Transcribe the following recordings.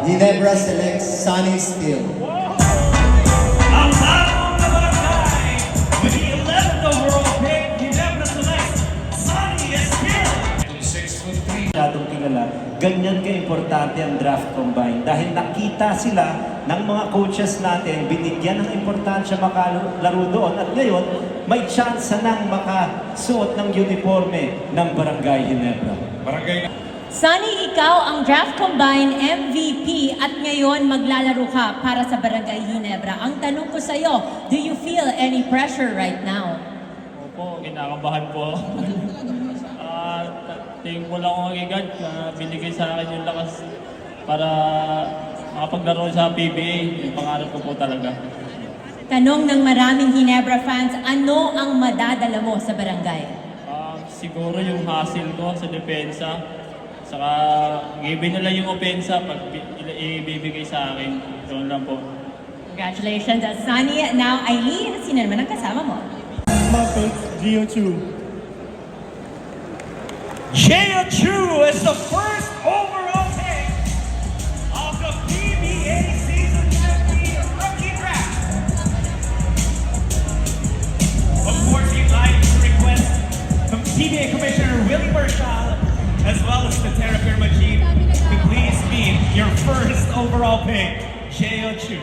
Ginebra selects Sonny Estil. Ang bagong na barangay with the 11th overall pick, Ginebra selects Sonny Estil. 6'3". Masyadong kilala. Ganyan ka-importante ang draft combine dahil nakita sila ng mga coaches natin, binigyan ng importansya makalaro doon at ngayon may chance nang makasuot ng uniforme ng Barangay Ginebra. Sonny, ikaw ang draft combine MVP at ngayon maglalaro ka para sa Barangay Ginebra. Ang tanong ko sa iyo, do you feel any pressure right now? Opo, kinakabahan po. Tingin ko lang ako agad na binigay sa akin yung lakas para makapaglaro sa PBA. Yung pangarap ko po talaga. Tanong ng maraming Ginebra fans, ano ang madadala mo sa barangay? Siguro yung hustle ko sa depensa. Saka giving nila yung opensa pag ibibigay sa akin. Doon lang po. Congratulations, Sonny. Now, Eileen, sino naman ang kasama mo? Jaya Chu is the first overall pick of the PBA Season 50 Rookie Draft. Of course, we'd like to request the PBA Commissioner Willie Marshall as well as the Terra Firma Chief to please meet your first overall pick, Jaya Chu.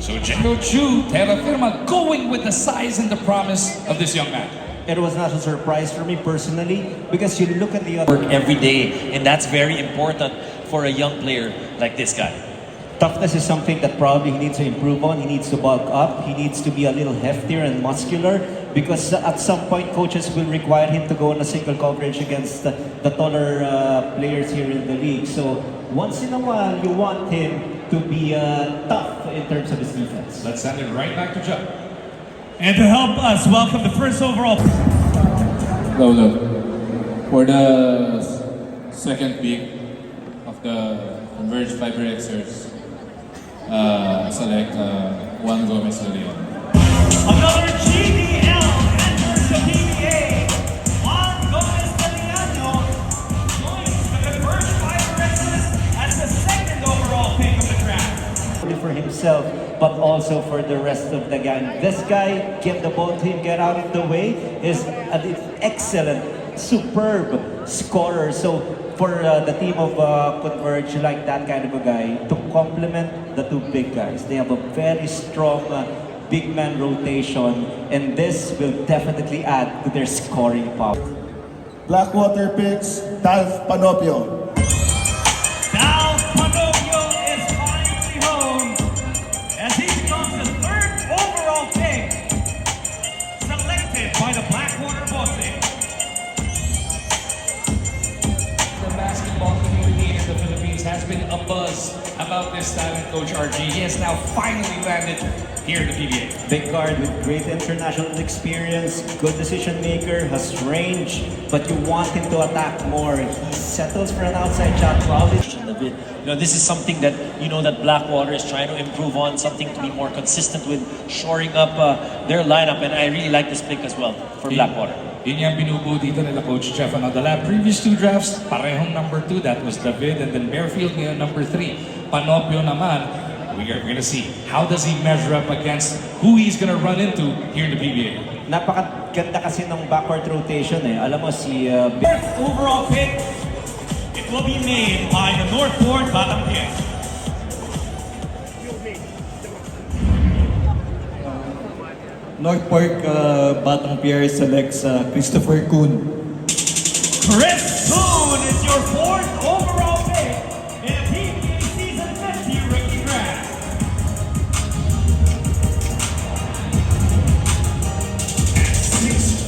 So Jeno Chu, Terra Firma, going with the size and the promise of this young man. It was not a surprise for me personally because you look at the other work every day, and that's very important for a young player like this guy. Toughness is something that probably he needs to improve on. He needs to bulk up. He needs to be a little heftier and muscular because at some point coaches will require him to go on a single coverage against the taller players here in the league. So once in a while, you want him to be tough in terms of his defense. Let's send it right back to Joe. And to help us welcome the first overall. Hello. For the second pick of the Converge Fiber Xers, select Juan Gomez Leon. Another GDL enters the PBA. Juan Gomez joins the Converge Fiber Xers as the second overall pick of the draft. For himself, but also for the rest of the gang. This guy, give the ball to him, get out of the way, is an excellent, superb scorer. So for the team of Converge, like that kind of a guy, to complement the two big guys. They have a very strong big man rotation, and this will definitely add to their scoring power. Blackwater picks Dalph Panopio. Dalph Panopio is finally home as he becomes the third overall pick selected by the Blackwater Bossing. The basketball community in the Philippines has been abuzz about this talent, Coach RG. He has now finally landed here in the PBA. Big guard with great international experience, good decision maker, has range, but you want him to attack more. He settles for an outside shot, probably. A bit. This is something that that Blackwater is trying to improve on, something to be more consistent with, shoring up their lineup, and I really like this pick as well for Blackwater. Yun yung binubuo dito nila Coach Jeff Anodala. Previous two drafts, parehong number 2, that was David, and then Merfield ngayon number 3. Panopio naman, we're gonna see how does he measure up against who he's gonna run into here in the PBA. Napakaganda kasi ng backward rotation eh. Alam mo si First overall pick, it will be made by the Northport Batangas. North Park Batang Pierre selects Christopher Koon. Chris Koon is your fourth overall pick in a PBA Season 50 Rookie Draft.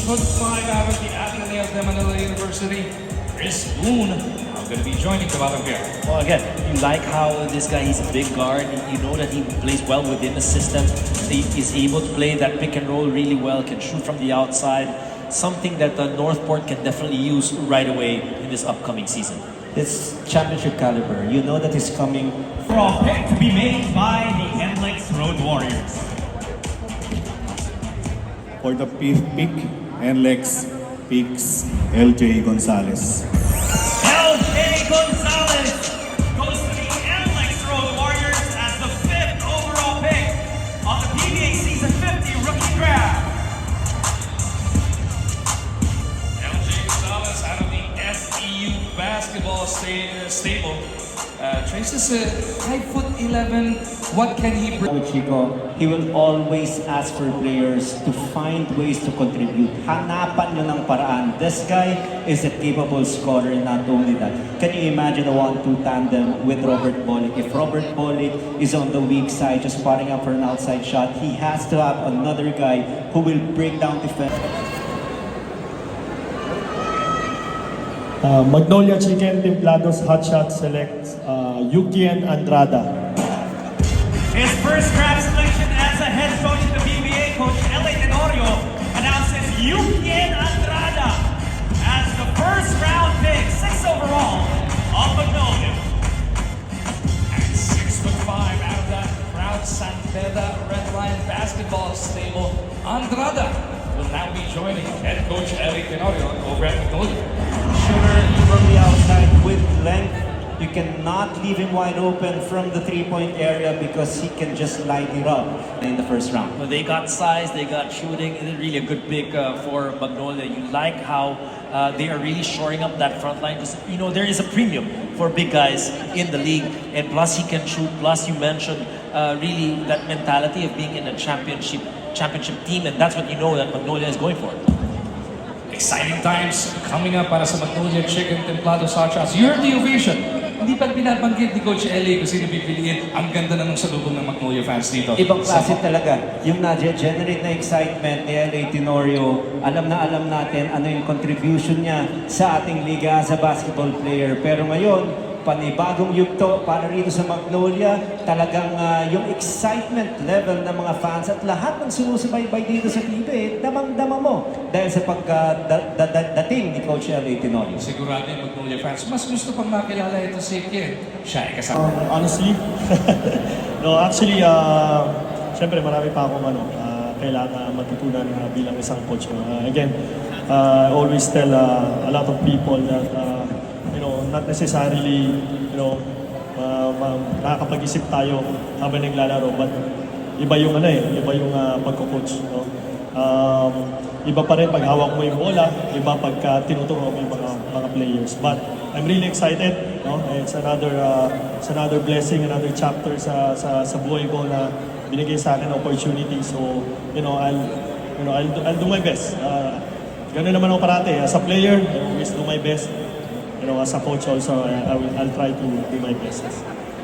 6'5" out of the Ateneo de Manila University, Chris Koon, now going to be joining the bottom here. Well, again, you like how this guy, he's a big guard. You know that he plays well within the system. He is able to play that pick and roll really well, can shoot from the outside. Something that Northport can definitely use right away in this upcoming season. it's championship caliber. You know that he's coming. Overall pick to be made by the NLEX Road Warriors. For the fifth pick, NLEX picks LJ Gonzalez. LJ Gonzalez goes to the Eleventh Road Warriors as the 5th overall pick of the PBA Season 50 Rookie Draft. LJ Gonzalez out of the FEU basketball stable. Traces 5'11". What can he bring? Chico, he will always ask for players to find ways to contribute. Hanapan nyo ng paraan. This guy is a capable scorer, not only that. Can you imagine a 1-2 tandem with Robert Bolick? If Robert Bolick is on the weak side, just spotting up for an outside shot, he has to have another guy who will break down defense. Magnolia Chicken Templados Hot Shot selects Yukien Andrada. His first draft selection as a head coach in the PBA, Coach L.A. Tenorio announces Yukien Andrada as the first round pick, 6th overall of Magnolia. At 6'5", out of that proud San Pedro Red Lion basketball stable, Andrada will now be joining head coach L.A. Tenorio over at Magnolia. Shooter from the outside with length. You cannot leave him wide open from the three-point area because he can just light it up in the first round. Well, they got size, they got shooting. It's really a good pick for Magnolia. You like how they are really shoring up that front line because you know there is a premium for big guys in the league, and plus he can shoot. Plus you mentioned really that mentality of being in a championship team, and that's what you know that Magnolia is going for. Exciting times coming up para sa Magnolia Chicken Templados Hot Shots. You heard the ovation. Hindi pa binabanggit ni Coach L.A. kung sino pipiliin. Ang ganda na ng salubong ng Magnolia fans dito. Ibang klase talaga. Yung na-generate na excitement ni L.A. Tenorio, alam natin ano yung contribution niya sa ating liga as a basketball player. Pero ngayon, panibagong yugto para rito sa Magnolia, talagang yung excitement level ng mga fans at lahat ng sumusubaybay dito sa PBA, damang-dama mo dahil sa pagdating ni Coach L.A. Tenorio. Sigurado yung Magnolia fans, mas gusto pang makilala ito si Kien. Siya ay kasama. Honestly, no, actually, syempre marami pa akong kailangan matutunan bilang isang coach. Again, I always tell a lot of people that not necessarily, nakakapag-isip tayo habang naglalaro, but iba yung iba yung pagko-coach, no? Iba pa rin pag hawak mo yung bola, iba pagka tinuturo mo yung mga players. But I'm really excited, no? It's another blessing, another chapter sa buhay ko na binigay sa akin opportunity. So, I'll do my best. Ganun naman ako parati. As a player, I always do my best. As a coach also, I'll try to do my best.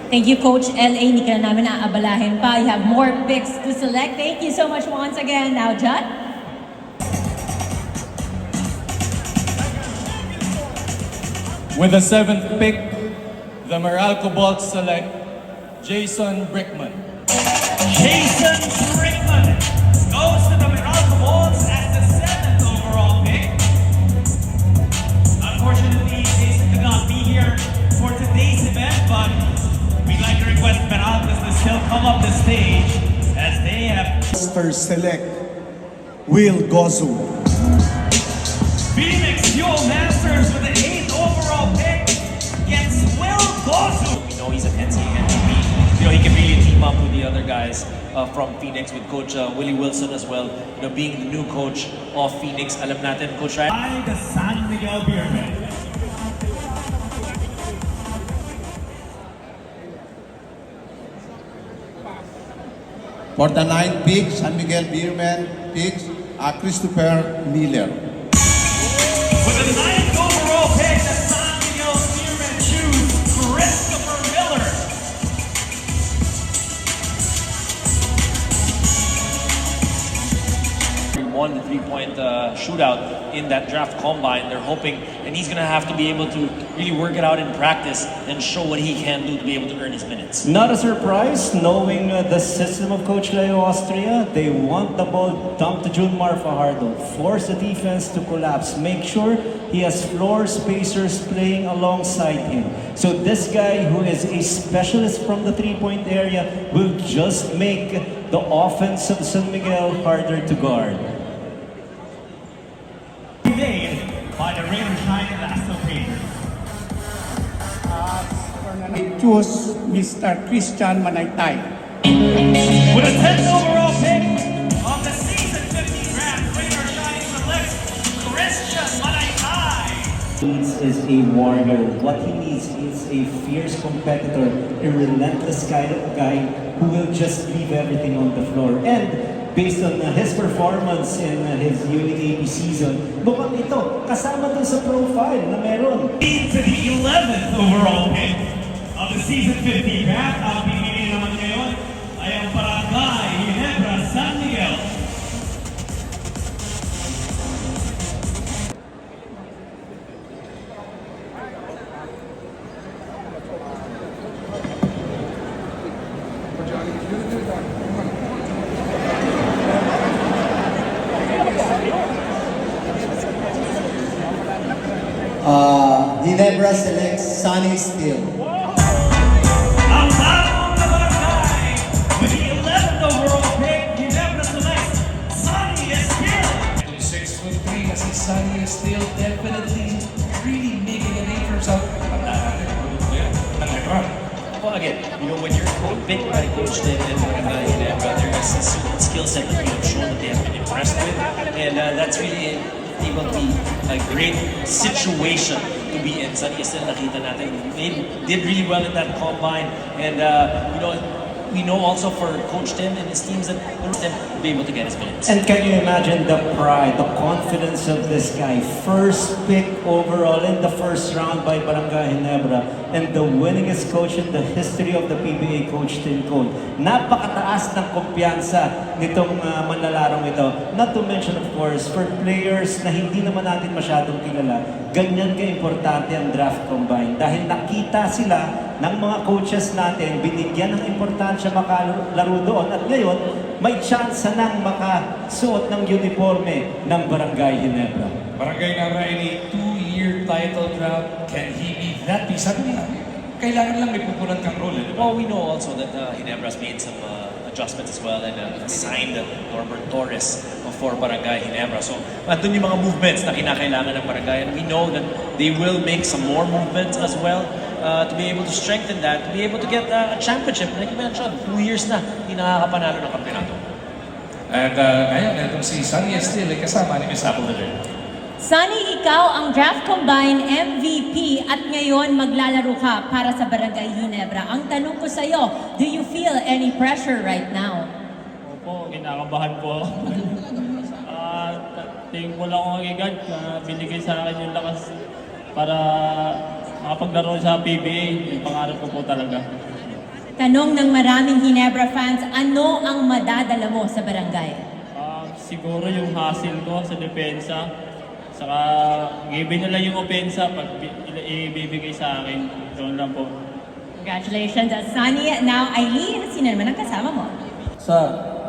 Thank you, Coach L.A. Hindi ka na namin aabalahin pa. You have more picks to select. Thank you so much once again. Now, Judd. With the 7th pick, the Meralco Bolts select Jason Brickman. Jason Brickman goes to the Meralco Bolts as the 7th overall pick. Unfortunately, Jason could not be here for today's event, but we'd like to request Meralco to still come up the stage as they have First select Will Gozu. Phoenix Fuel Masters with the 8th overall pick gets Will Gozu. We know he's an NCAA MVP. He can really team up with the other guys from Phoenix, with Coach Willie Wilson as well. Being the new coach of Phoenix, alam natin, Coach Ryan. By the San Miguel Beermen. For the 9th pick, San Miguel Beermen picks Christopher Miller. With the 9th overall pick, the San Miguel Beermen choose Christopher Miller. He won the three-point shootout in that draft combine. They're hoping, and he's going to have to be able to really work it out in practice and show what he can do to be able to earn his minutes. Not a surprise, knowing the system of Coach Leo Austria. They want the ball dumped to Junmar Fajardo, force the defense to collapse, make sure he has floor spacers playing alongside him. So this guy, who is a specialist from the three-point area, will just make the offense of San Miguel harder to guard. Made the Rain or Shine Elasto Painters. I choose Mr. Christian Manaytay. With a 10th overall pick of the season 15 draft, Rain or Shine selects Christian Manaytay. Needs is a warrior. What he needs is a fierce competitor, a relentless kind of guy who will just leave everything on the floor. And based on his performance in his UAAP season, mukhang ito, kasama dun sa profile na meron. Lead to the 11th overall pick of the season 15 draft. Ang pinili naman ngayon ay ang Barangay Ginebra San Miguel. Ginebra selects Sonny Estil. Ang bagong na barangay with the 11th overall pick, Ginebra selects Sonny Estil. 6'3" kasi Sonny is still definitely really making a name for himself. Well, again, you know, when you're picked by Coach Tim and Ginebra, there is a certain skill set that you have shown that they have been impressed with, and that's really able to be a great situation to be in. Sonny Estil, nakita natin, he did really well in that combine, and you know, we know also for Coach Tim and his teams that Tim will be able to get his minutes. And can you imagine the pride, the confidence of this guy? First pick overall in the first round by Barangay Ginebra, and the winningest coach in the history of the PBA, Coach Tim Koon. Napakataas ng kumpiyansa nitong manlalarong ito. Not to mention, of course, for players na hindi naman natin masyadong kilala, ganyan ka-importante ang draft combine. Dahil nakita sila ng mga coaches natin, binigyan ng importansya makalaro doon, at ngayon, may chance nang makasuot ng uniforme ng Barangay Ginebra. Barangay Ginebra in a 2-year title drought. Can he be that big? Sabi niya, kailangan lang may pupunan kang role. Well, we know also that Ginebra's made some adjustments as well and signed Norbert Torres for Barangay Ginebra. So, andun yung mga movements na kinakailangan ng Barangay. And we know that they will make some more movements as well to be able to strengthen that, to be able to get a championship. Like you mentioned, 2 years na, hindi nakakapanalo ng kampeonato. And ngayon, itong si Sonny Estil ay kasama ni Miss Appleton. Sonny, ikaw ang draft combine MVP at ngayon maglalaro ka para sa Barangay Ginebra. Ang tanong ko sa iyo, do you feel any pressure right now? Opo, kinakabahan po ako. Tingin ko lang ako agad na binigay sa akin yung lakas para makapaglaro sa PBA. Yung pangarap ko po talaga. Tanong ng maraming Ginebra fans, ano ang madadala mo sa barangay? Siguro yung hustle ko sa depensa. Saka given nila yung opensa pag ibibigay sa akin. Doon lang po. Congratulations, Sonny. Now, Eileen, sino naman ang kasama mo?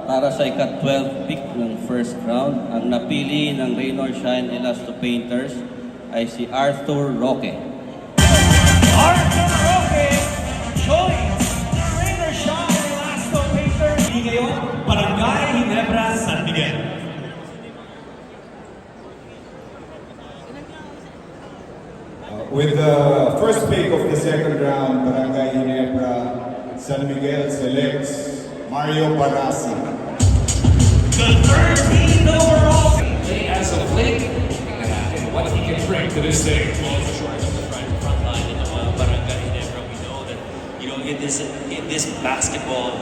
Para sa ika-12 pick ng first round, ang napili ng Rain or Shine Elasto Painters ay si Arthur Roque. Arthur Roque joins the Rain or Shine Elasto Painters. Hindi ngayon, Barangay Ginebra San Miguel. With the first pick of the second round, Barangay Ginebra San Miguel selects Mario Barasi. The 13th overall. As of late, what he can bring to this stage. Front line in the Barangay Ginebra, we know that, you know, in this basketball,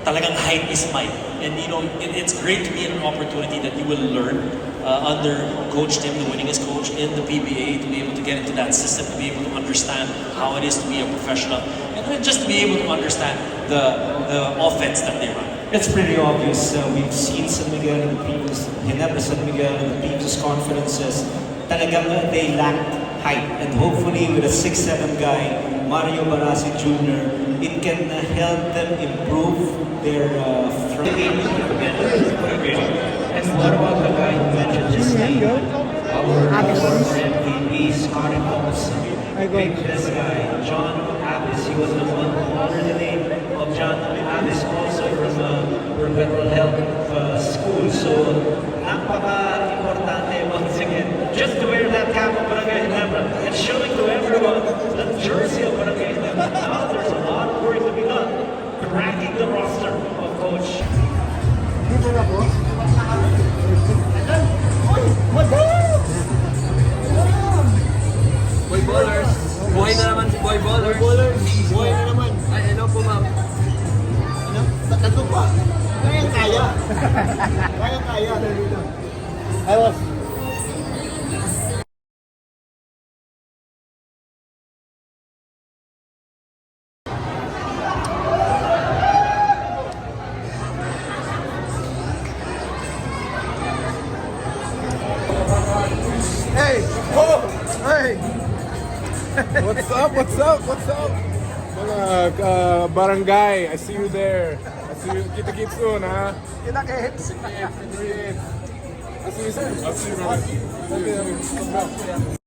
talagang height is might. And you know, it's great to be an opportunity that you will learn under Coach Tim, the winningest coach in the PBA, to be able to get into that system, to be able to understand how it is to be a professional, and just to be able to understand the offense that they run. It's pretty obvious. We've seen San Miguel in the previous, Ginebra San Miguel in the previous conferences. Talagang they lacked height. And hopefully with a 6'7" guy, Mario Barasi Jr., it can help them improve their front. And what about the guy who mentioned his name? Our former MVP, Scotty Holmes. Pick this guy, John Abbas. He was the one who honored the name of John Abbas, also from Federal Health School. So, napaka-importante once again, just to wear that Boy Ballers. Buhay na naman si Boy Ballers. Buhay na naman. Ay, hello po ma'am. Tatlo pa. Kaya. Kaya. I was. Hey! Oh! Hey! What's up? What's up? What's up? Mga barangay, I see you there. I see you. Kita-kits soon, ha? Kita-kits! I see you soon. I'll see you, brother. Okay.